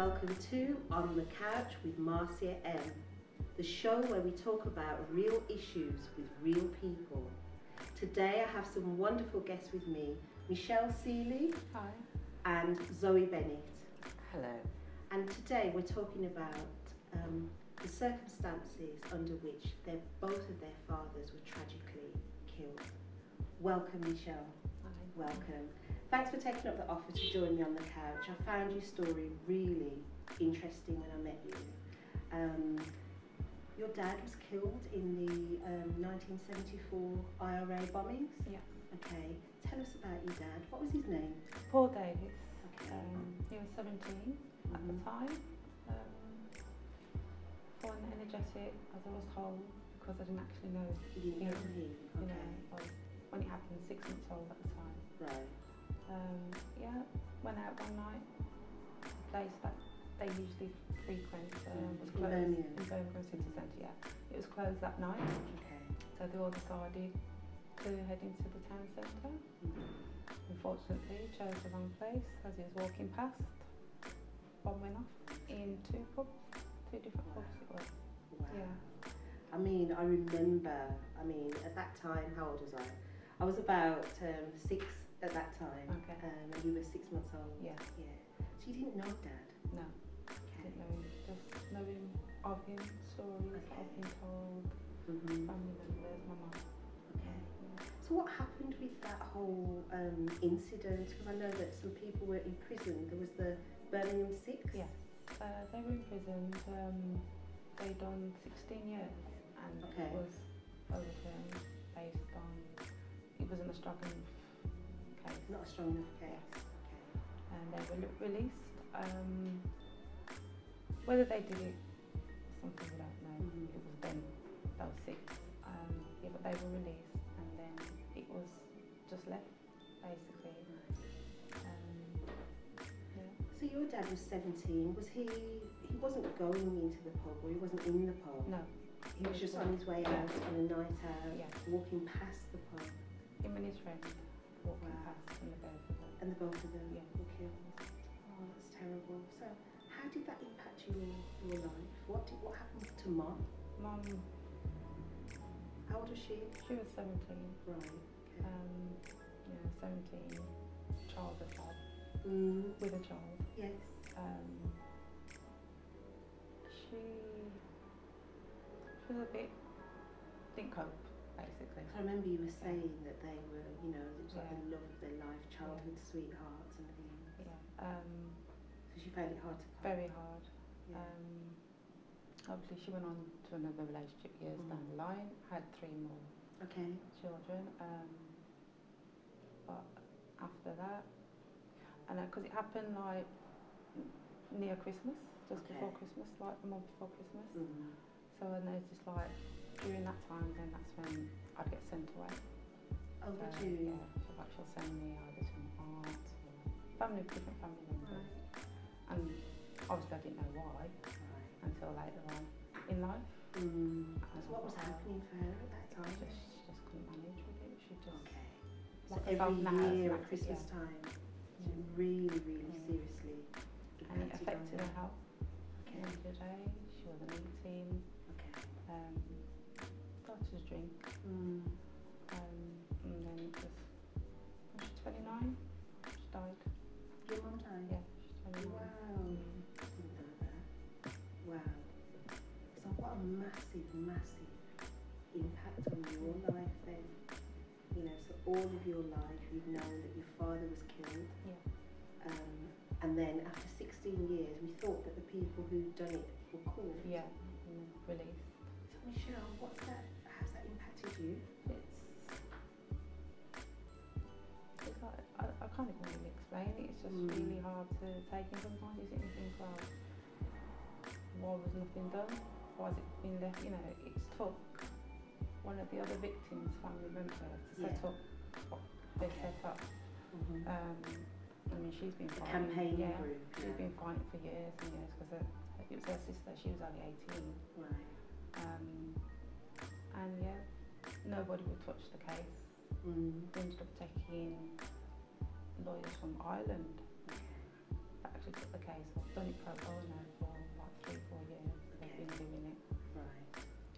welcome to On the Couch with Marcia M, the show where we talk about real issues with real people. Today I have some wonderful guests with me, Sealey. Hi. And Zoe Bennett. Hello. And today we're talking about the circumstances under which both of their fathers were tragically killed. Welcome, Michelle. Hi. Welcome. Thanks for taking up the offer to join me on the couch. I found your story really interesting when I met you. Your dad was killed in the 1974 IRA bombings? Yeah. Okay. Tell us about your dad. What was his name? Paul Davis. Okay. He was 17 at the time. Fun, energetic, as I was told, because I didn't actually know. You didn't know him? You know, Okay. I was, when it happened, 6 months old at the time. Right. Yeah, went out one night. The place that they usually frequent was closed. In Birmingham City Centre, yeah. It was closed that night. Okay. So they all decided to head into the town centre. Unfortunately, he chose the wrong place as he was walking past. Bomb went off in two different pubs it was. Wow. Yeah. I mean, I remember, at that time, how old was I? I was about 6 at that time. Okay. And you were 6 months old. Yeah. Yeah. So you didn't know Dad? No. Okay. Didn't know him. Just knowing of him, stories I've been told, family members, my mum. Okay. So what happened with that whole incident? Because I know that some people were in prison. There was the Birmingham 6? Yeah. They were in prison. They done 16 years and it was overturned based on, it wasn't a strong enough case. Not a strong enough case. Yes. Okay. And they were released. Whether they did it, something we don't know. It was then, they were 6. Yeah, but they were released and then it was just left, basically. Yeah. So your dad was 17. Was he wasn't going into the pub, or he wasn't in the pub? No. He was just on his way out on a night out, walking past the pub. Him and his friend walking past and the both of them. And the both of them Yeah. were killed. Oh, that's terrible. So how did that impact your life? What happened to Mom? Mum, How old was she? she was 17. Right. Okay. 17, child as well, with a child. Yes. She was a bit, didn't cope, basically. I remember you were saying that they were, it was like the love of their life, childhood Yeah. sweethearts and things. Yeah. So she found it hard to cope. Very hard. Yeah. Obviously she went on to another relationship years down the line, had 3 more Okay. children, but after that, and because it happened like near Christmas, just before Christmas, like a month before Christmas. So I noticed like during that time, then that's when I'd get sent away. Oh, So, would you? Yeah, she'll send me either to my aunt or different family members. And obviously I didn't know why until later on in life. So what was happening for her at that time? She just couldn't manage with it. She just So locked herself in the every house year and at Christmas time, she really, really seriously and it affected her her. health. At the end of the day, she wasn't eating. Started to drink. And then it was, when she was 29, she died. Your mum died? Yeah, she's 29. Wow. I didn't know that. Wow. So what a massive, massive impact on your life then. So all of your life you've known that your father was killed. Yeah. And then after 16 years we thought that the people who'd done it were caught. Yeah, released. So Michelle, how's that impacted you? It's like, I can't even really explain it. It's just really hard to take in sometimes. You sit and think, well, why was nothing done? Why has it been left? It's took one of the other victims' family members to set up what they set up. She's been fighting. Campaign group. She's been fighting for years and years because it was her sister. She was only 18. Right. And nobody would touch the case. We ended up taking lawyers from Ireland that actually took the case. I've done it pro bono for like 3-4 years. They've been doing it. Right.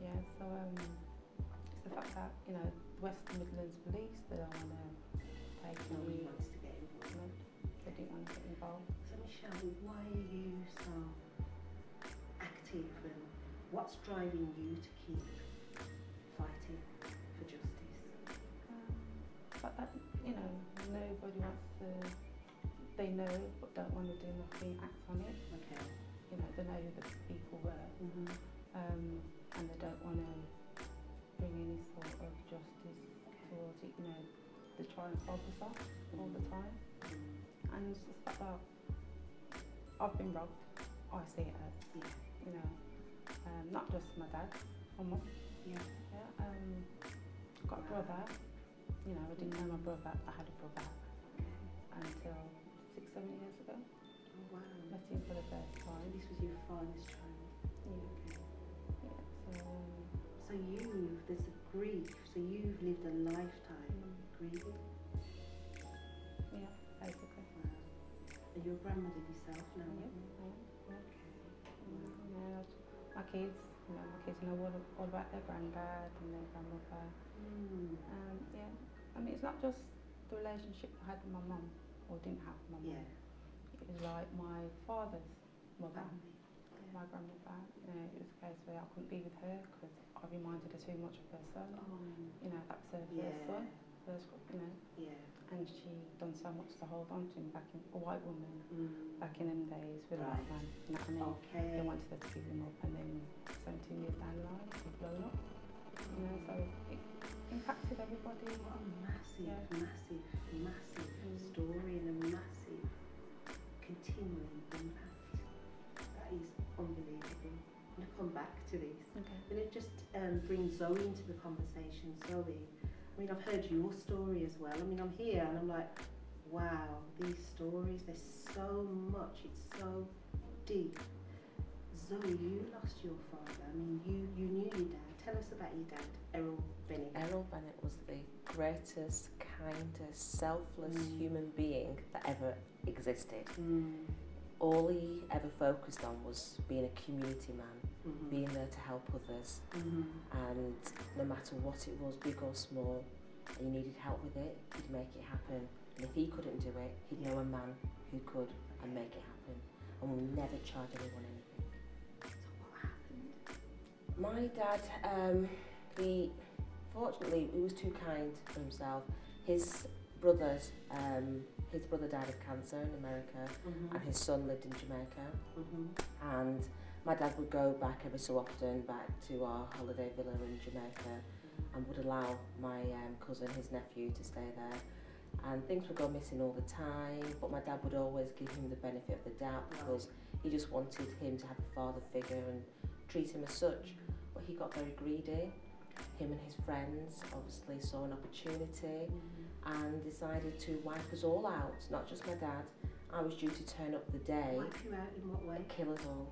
Yeah, so it's the fact that, you know, West Midlands Police, they don't want to take Nobody any, wants to get involved. they didn't want to get involved. So Michelle, why are you so active and what's driving you to keep fighting for justice? But that, you know, nobody wants to, they know but don't want to do nothing, act on it. Okay. You know, they know who the people were, and they don't want to bring any sort of justice towards it. You know, they try and fob us off all the time. And it's just the fact that I've been robbed, I see it as, you know, not just my dad, my mum. Yeah. Got a brother, you know, I didn't know my brother, I had a brother until 6-7 years ago. Oh wow. Met him for the first time. This was your father's child. Yeah. Okay. Yeah, So there's a grief, so you've lived a lifetime grieving. yeah, basically. Wow. And you're a grandmother yourself now, Yeah, aren't you? yeah. Okay. Yeah, my kids know all about their granddad and their grandmother. Yeah, I mean, it's not just the relationship I had with my mum, or didn't have with my mum. Yeah. It was like my father's mother, Family. my grandmother. You know, it was a case where I couldn't be with her because I reminded her too much of her son. You know, that was her first son, you know. Yeah. And she done so much to hold on to him back in, a white woman, back in them days with a white man. You know what I mean? Okay. They wanted her to give him up, and then 17 years down the line, he's blown up. You know, so it impacted everybody. What a massive story and a massive continuing impact. That is unbelievable. I'm going to come back to this. Okay. I'm going to just bring Zoe into the conversation. Zoe, I mean, I've heard your story as well. I mean, I'm here and I'm like, wow, these stories, there's so much, it's so deep. Zoe, you lost your father. I mean, you knew your dad. Tell us about your dad, Errol Bennett. Errol Bennett was the greatest, kindest, selfless human being that ever existed. All he ever focused on was being a community man, being there to help others, and no matter what it was, big or small, and you needed help with it, he'd make it happen. And if he couldn't do it, he'd know a man who could and make it happen, and would never charge anyone anything. So what happened? My dad, fortunately, he was too kind for himself. His brother died of cancer in America, and his son lived in Jamaica. And my dad would go back every so often back to our holiday villa in Jamaica, and would allow my cousin, his nephew, to stay there. And things would go missing all the time, but my dad would always give him the benefit of the doubt because he just wanted him to have a father figure and treat him as such. But he got very greedy. Him and his friends obviously saw an opportunity and decided to wipe us all out, not just my dad. I was due to turn up the day. Wipe you out in what way? Kill us all.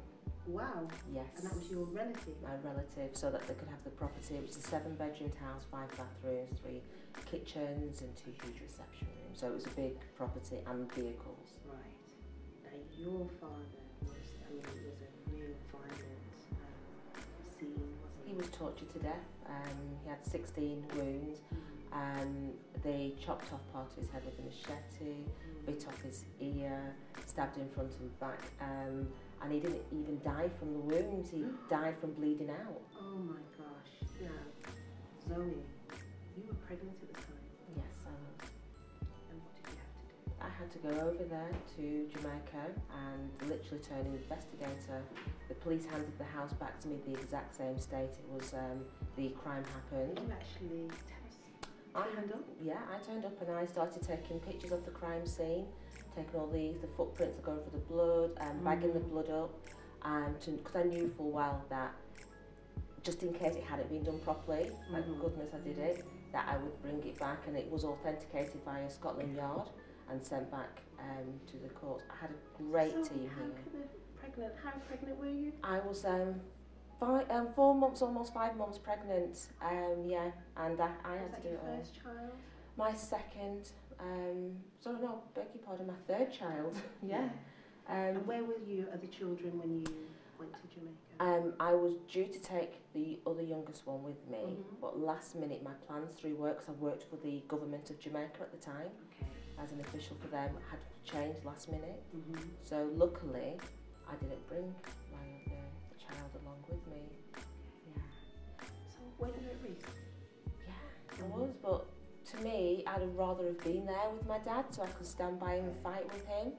Wow. Yes. And that was your relative? My relative, so that they could have the property, which is a 7-bedroomed house, 5 bathrooms, 3 kitchens and 2 huge reception rooms. So it was a big property and vehicles. Right. Now your father was, I mean, it was a real violent scene, wasn't it? He was tortured to death. He had 16 wounds. They chopped off part of his head with a machete, bit off his ear, stabbed in front and back, and he didn't even die from the wounds. He died from bleeding out. Oh my gosh. Now, Zoe, you were pregnant at the time. Yes, I was. And what did you have to do? I had to go over there to Jamaica and literally turn an investigator. The police handed the house back to me the exact same state it was. The crime happened. Did you actually tell us? I turned up and I started taking pictures of the crime scene, taking all the footprints are going for the blood, bagging the blood up, because I knew full well that just in case it hadn't been done properly, thank goodness I did it, that I would bring it back, and it was authenticated via Scotland Yard and sent back to the courts. I had a great team here. How pregnant were you? I was 4 months, almost 5 months pregnant. And I had to do it all. Was that your first child? My second, beg your pardon, my third child. And where were you, other children, when you went to Jamaica? I was due to take the other youngest one with me, but last minute my plans through work, because I worked for the government of Jamaica at the time, as an official for them, had changed last minute. So luckily, I didn't bring my other child along with me. Yeah. So were you at risk? Yeah, I was, but to me, I'd have rather have been there with my dad so I could stand by him and fight with him.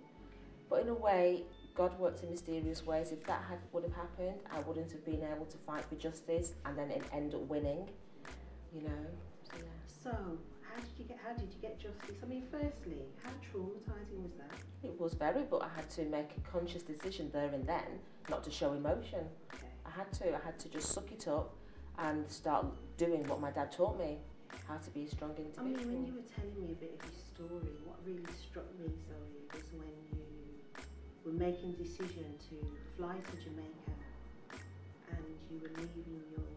But in a way, God works in mysterious ways. If that would have happened, I wouldn't have been able to fight for justice and then end up winning, you know. So, yeah. So how did you get justice? I mean, firstly, how traumatising was that? It was very, but I had to make a conscious decision there and then not to show emotion. I had to just suck it up and start doing what my dad taught me, how to be a strong individual. I mean, when you were telling me a bit of your story, what really struck me, Zoe, was when you were making the decision to fly to Jamaica and you were leaving your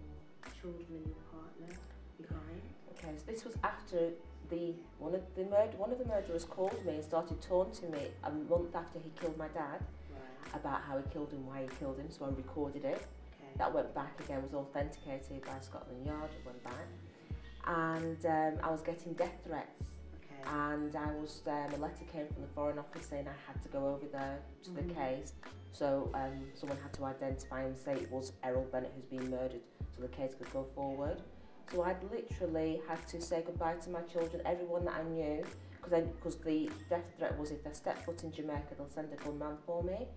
children and your partner behind. Okay, so this was after one of the murderers called me and started taunting me a month after he killed my dad about how he killed him, why he killed him, so I recorded it. That went back again, was authenticated by Scotland Yard, it went back. And I was getting death threats. And I was, a letter came from the Foreign Office saying I had to go over there to the case. So someone had to identify and say it was Noëlle Bennett who's been murdered so the case could go forward. So I'd literally had to say goodbye to my children, everyone that I knew, because the death threat was if they step foot in Jamaica, they'll send a gunman for me.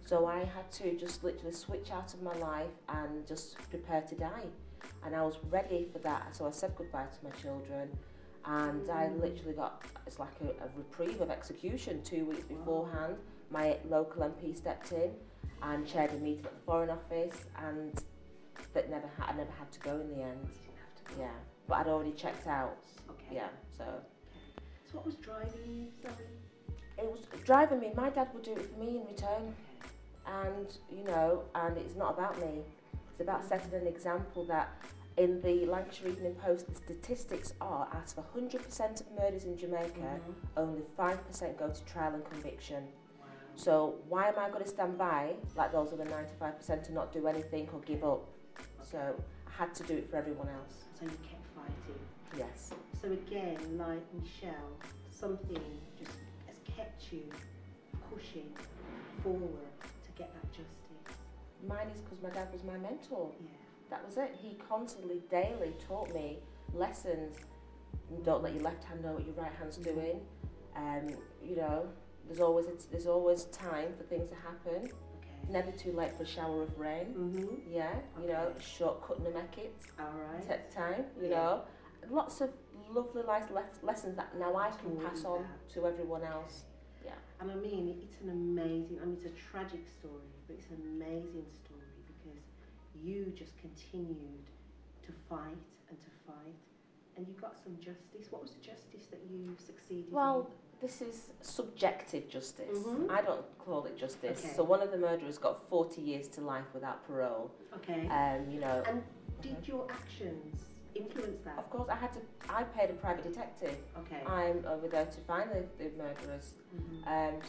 So I had to just literally switch out of my life and just prepare to die. And I was ready for that, so I said goodbye to my children. And I literally got, it's like a reprieve of execution 2 weeks beforehand. My local MP stepped in and chaired a meeting at the Foreign Office, and I never had to go in the end. Yeah, but I'd already checked out. Yeah, so. So what was driving you, Zoe? It was driving me. My dad would do it for me in return, and you know, and it's not about me. It's about setting an example that. In the Lancashire Evening Post, the statistics are out of 100% of murders in Jamaica, only 5% go to trial and conviction. So why am I going to stand by like those other 95% and not do anything or give up? So I had to do it for everyone else. So you kept fighting? Yes. So again, like Michelle, something just has kept you pushing forward to get that justice? Mine is because my dad was my mentor. Yeah. That was it. He constantly, daily taught me lessons. Don't let your left hand know what your right hand's doing. You know, there's always time for things to happen. Never too late for a shower of rain. Yeah, you know, shortcut to make it. Take time, you know. Lots of lovely life lessons that now I can pass on to everyone else. Yeah. And I mean, it's an amazing, I mean, it's a tragic story, but it's an amazing story because you just continued to fight and to fight, and you got some justice. What was the justice that you succeeded in? This is subjective justice. I don't call it justice. So one of the murderers got 40 years to life without parole. You know. And did your actions influence that? Of course, I paid a private detective. I'm over there to find the murderers.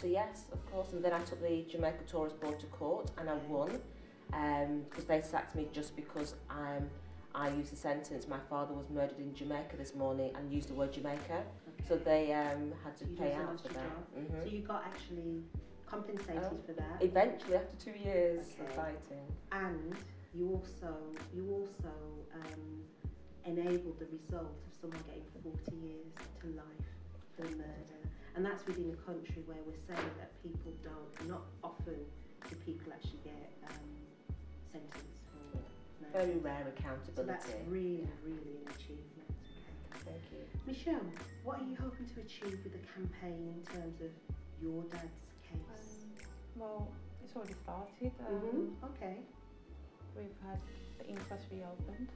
So yes, of course. And then I took the Jamaica Tourist Board to court and I won. Because they sacked me just because I used the sentence, my father was murdered in Jamaica this morning, and used the word Jamaica. So they had to pay out for that. So you got actually compensated for that? Eventually, after 2 years of fighting. And you also enabled the result of someone getting 40 years to life for murder. And that's within a country where we're saying that people not often do people actually get sentenced for murder. Very rare accountability. So that's really, really an achievement. Thank you. Michelle, what are you hoping to achieve with the campaign in terms of your dad's case? Well, it's already started. We've had the inquest reopened.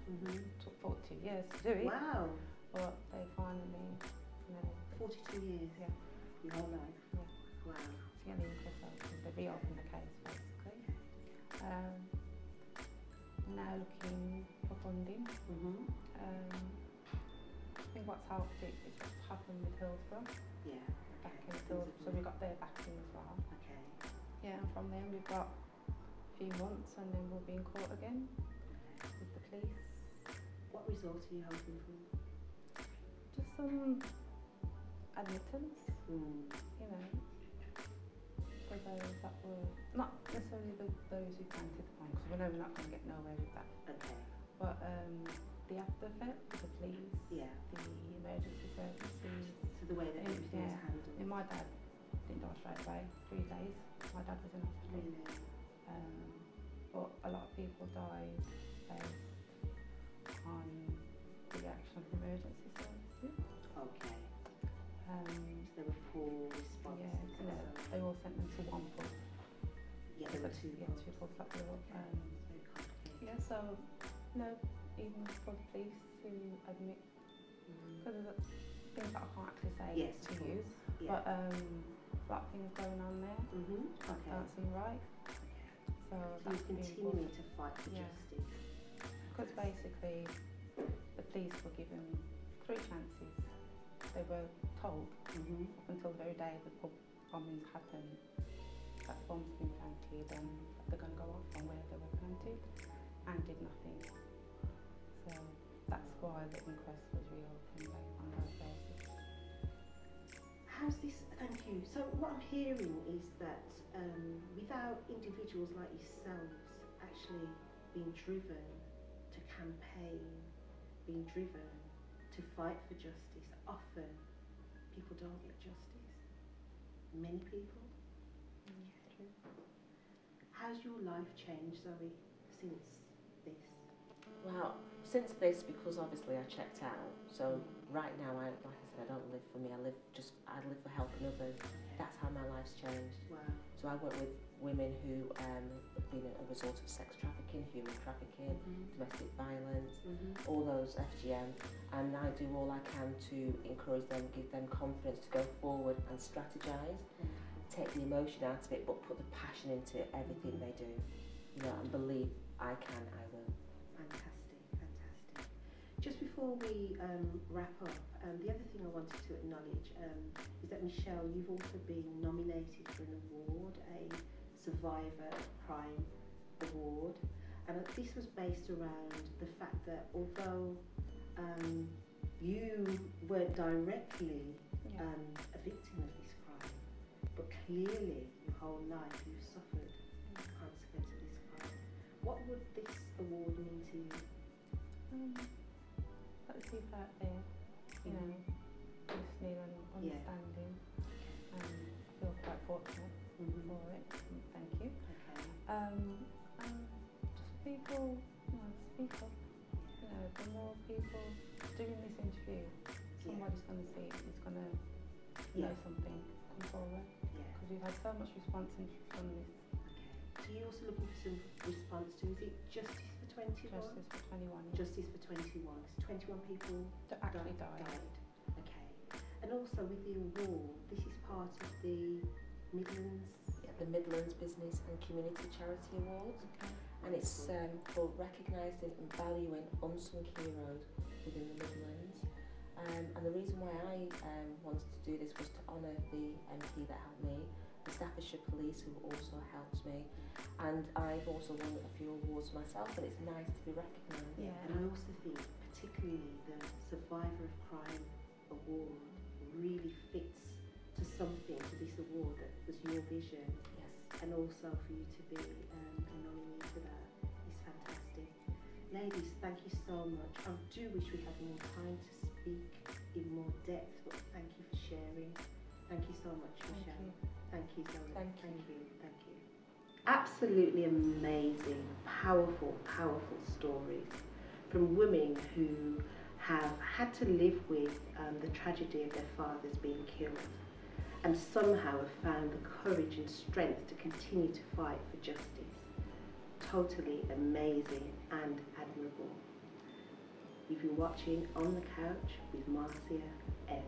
Took 42 years to do it. Wow. But they finally, 42 years? Yeah. Your whole life? Yeah. Wow. To get the inquest open, they reopened the case basically. Now looking for funding. I think what's helped it is what's happened with Hillsborough. Yeah. Backing, so we got their backing as well. Yeah, and from then we've got a few months and then we'll be in court again with the police. What result are you hoping for? Just some admittance, you know, for those that were, not necessarily those who planted the bomb, because we know we're not going to get nowhere with that. Okay. But the after effect, the police, Yeah. the emergency services. So the way that everything was handled. And my dad didn't die straight away, 3 days. My dad was in hospital. Really? But a lot of people died based on the action of the emergency services. Okay. So there were poor responses. Yeah, you know, they all sent them to one pub. Yeah, there were two pubs that blew up. Yeah, so, you know, even for the police to admit, because there's things that I can't actually say to you, but a lot of things going on there that don't seem right. So you're continuing to fight for justice. Because basically, the police were given 3 chances. They were told up until the very day the pub bombings happened that the bombs had been planted and they're going to go off from where they were planted, and did nothing. So that's why the inquest was reopened on those basis. How's this? Thank you. So what I'm hearing is that without individuals like yourselves actually being driven to campaign, being driven to fight for justice, often people don't get justice. Many people. True. How's your life changed, Zoe, since this? Well, since this, because obviously I checked out, so right now, like I said, I don't live for me, I live for helping others. That's how my life's changed. Wow. So I work with women who have been a result of sex trafficking, human trafficking, domestic violence, all those FGM, and I do all I can to encourage them, give them confidence to go forward and strategise, take the emotion out of it, but put the passion into everything they do, you know, and believe I can, I will. Fantastic, fantastic. Just before we wrap up, the other thing I wanted to acknowledge is that, Michelle, you've also been nominated for an award, a Survivor Crime Award, and this was based around the fact that although you weren't directly a victim of this crime, but clearly your whole life you've suffered the consequence of this crime. What would this award mean to you? Let the people out there, you know, listening and understanding. I feel quite fortunate for it. Thank you. Just people, you know, speak up. You know, the more people doing this interview, somebody's going to see it, is going to know something, come forward. Because we've had so much response from this. So you're also looking for some response to, is it Justice for 21? Justice for 21. Justice for 21. So 21 people that actually died. Okay. And also with the award, this is part of the Midlands. The Midlands Business and Community Charity Awards, and it's for recognising and valuing unsung heroes within the Midlands. And the reason why I wanted to do this was to honour the MP that helped me, the Staffordshire Police who also helped me, and I've also won a few awards myself, and it's nice to be recognised. Yeah, and I also think particularly the Survivor of Crime Award really fits to something, to this award that was your vision. Yes. And also for you to be a nominee for that is fantastic. Ladies, thank you so much. I do wish we had more time to speak in more depth, but thank you for sharing. Thank you so much, Michelle. Thank you, Zoe. Thank you. Thank you. Absolutely amazing, powerful, powerful stories from women who have had to live with the tragedy of their fathers being killed, and somehow have found the courage and strength to continue to fight for justice. Totally amazing and admirable. You've been watching On the Couch with Marcia M.